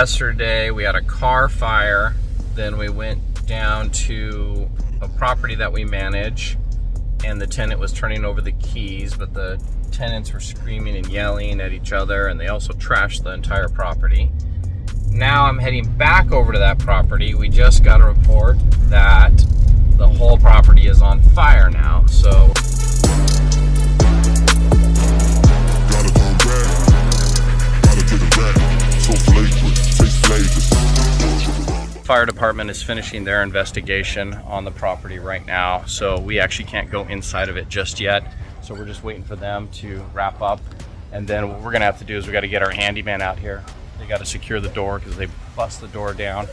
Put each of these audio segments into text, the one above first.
yesterday we had a car fire. Then we went down to a property that we manage, and the tenant was turning over the keys, but the tenants were screaming and yelling at each other, and they also trashed the entire property. Now I'm heading back over to that property. We just got a report that the whole property is on fire now. So fire department is finishing their investigation on the property right now, so we actually can't go inside of it just yet. So we're just waiting for them to wrap up, and then what we're gonna have to do is we got to get our handyman out here. They got to secure the door because they bust the door down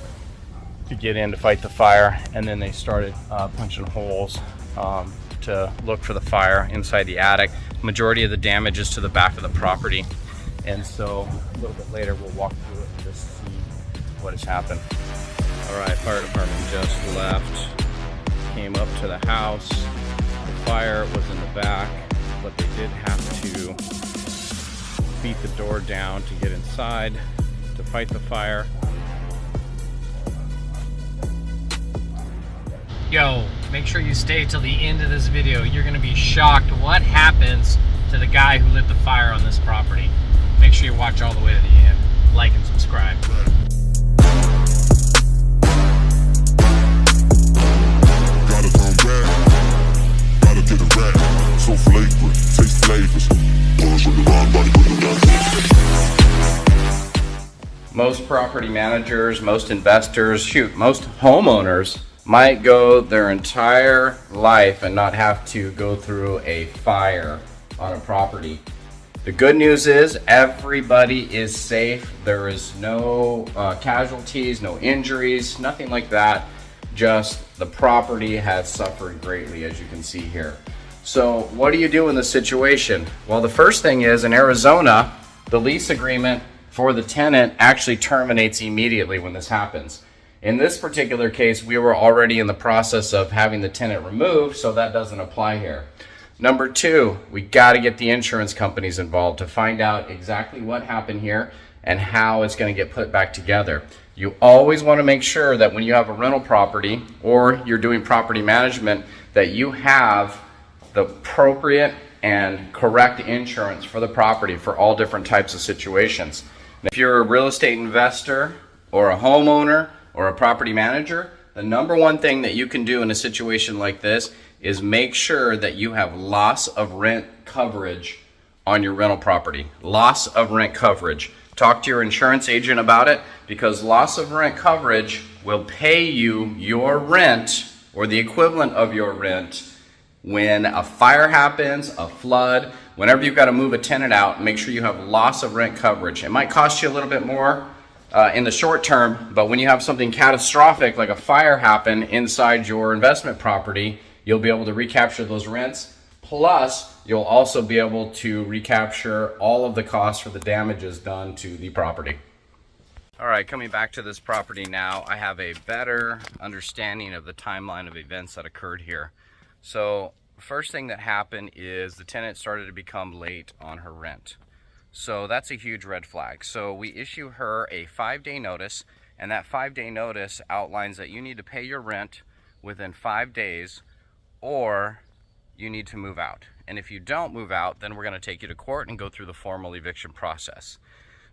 to get in to fight the fire, and then they started punching holes to look for the fire inside the attic. Majority of the damage is to the back of the property, and so a little bit later we'll walk through it and just see what has happened. All right, fire department just left, came up to the house. The fire was in the back, but they did have to beat the door down to get inside to fight the fire. Yo, make sure you stay till the end of this video. You're gonna be shocked what happens to the guy who lit the fire on this property. Make sure you watch all the way to the end. Like and subscribe. So flagrant, taste flavors. Most property managers, most investors, shoot, most homeowners might go their entire life and not have to go through a fire on a property. The good news is everybody is safe. There is no casualties, no injuries, nothing like that. Just the property has suffered greatly, as you can see here. So what do you do in this situation? Well, the first thing is, in Arizona, the lease agreement for the tenant actually terminates immediately when this happens. In this particular case, we were already in the process of having the tenant removed, so that doesn't apply here. Number two, we got to get the insurance companies involved to find out exactly what happened here and how it's going to get put back together. You always want to make sure that when you have a rental property or you're doing property management, that you have the appropriate and correct insurance for the property for all different types of situations. And if you're a real estate investor or a homeowner or a property manager, the number one thing that you can do in a situation like this is make sure that you have loss of rent coverage on your rental property. Loss of rent coverage. Talk to your insurance agent about it, because loss of rent coverage will pay you your rent or the equivalent of your rent when a fire happens, a flood, whenever you've got to move a tenant out. Make sure you have loss of rent coverage. It might cost you a little bit more in the short term, but when you have something catastrophic like a fire happen inside your investment property, you'll be able to recapture those rents. Plus, you'll also be able to recapture all of the costs for the damages done to the property. All right, coming back to this property now, I have a better understanding of the timeline of events that occurred here. So, first thing that happened is the tenant started to become late on her rent. So that's a huge red flag. So we issue her a 5-day notice, and that 5-day notice outlines that you need to pay your rent within 5 days, or you need to move out. And if you don't move out, then we're going to take you to court and go through the formal eviction process.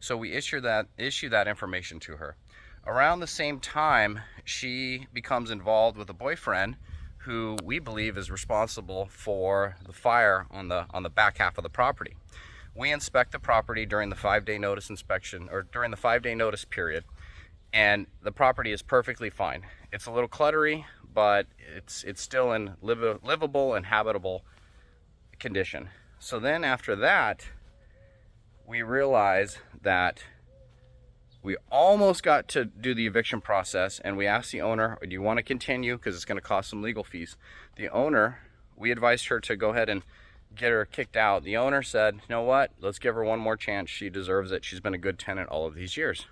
So we issue that information to her. Around the same time, she becomes involved with a boyfriend who we believe is responsible for the fire on the back half of the property. We inspect the property during the 5-day notice inspection, or during the 5-day notice period, and the property is perfectly fine. It's a little cluttery, but it's still in livable and habitable condition. So then after that, we realize that we almost got to do the eviction process, and we asked the owner, do you want to continue, because it's going to cost some legal fees. The owner, we advised her to go ahead and get her kicked out. The owner said, you know what, let's give her one more chance. She deserves it. She's been a good tenant all of these years.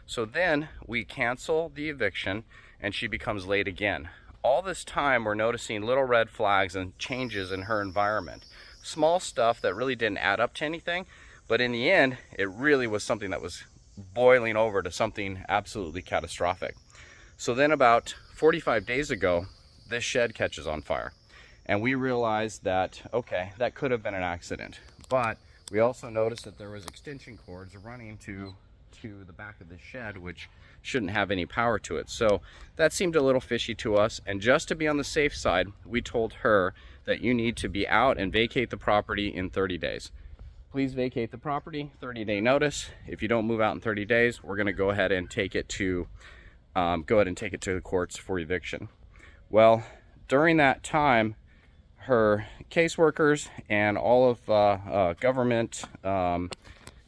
So then we cancel the eviction, and she becomes late again. All this time, we're noticing little red flags and changes in her environment. Small stuff that really didn't add up to anything, but in the end, it really was something that was boiling over to something absolutely catastrophic. So then about 45 days ago, this shed catches on fire. And we realized that, okay, that could have been an accident. But we also noticed that there was extension cords running to the back of the shed, which shouldn't have any power to it. So that seemed a little fishy to us. And just to be on the safe side, we told her that you need to be out and vacate the property in 30 days. Please vacate the property, 30-day notice. If you don't move out in 30 days, we're gonna go ahead and take it to the courts for eviction. Well, during that time, her caseworkers and all of government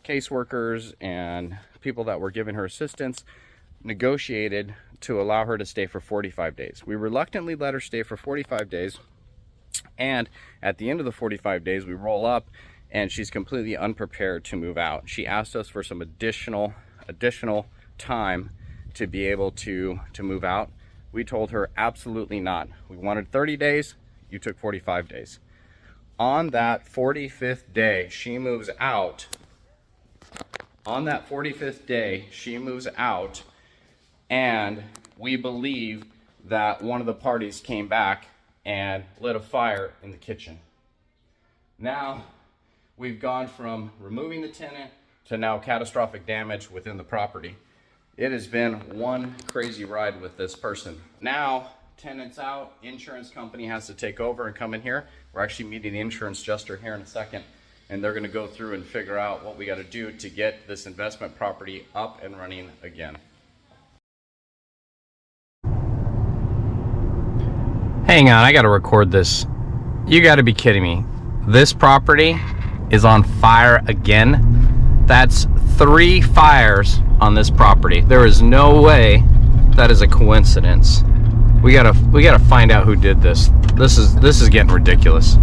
caseworkers and people that were giving her assistance negotiated to allow her to stay for 45 days. We reluctantly let her stay for 45 days, and at the end of the 45 days, we roll up and she's completely unprepared to move out. She asked us for some additional time to be able to move out. We told her absolutely not. We wanted 30 days, you took 45 days. On that 45th day, she moves out. On that 45th day, she moves out, and we believe that one of the parties came back and lit a fire in the kitchen. Now, we've gone from removing the tenant to now catastrophic damage within the property. It has been one crazy ride with this person. Now, tenant's out, insurance company has to take over and come in here. We're actually meeting the insurance adjuster here in a second, and they're gonna go through and figure out what we gotta do to get this investment property up and running again. Hang on, I gotta record this. You gotta be kidding me. This property is on fire again. That's 3 fires on this property. There is no way that is a coincidence. We gotta find out who did this. This is getting ridiculous.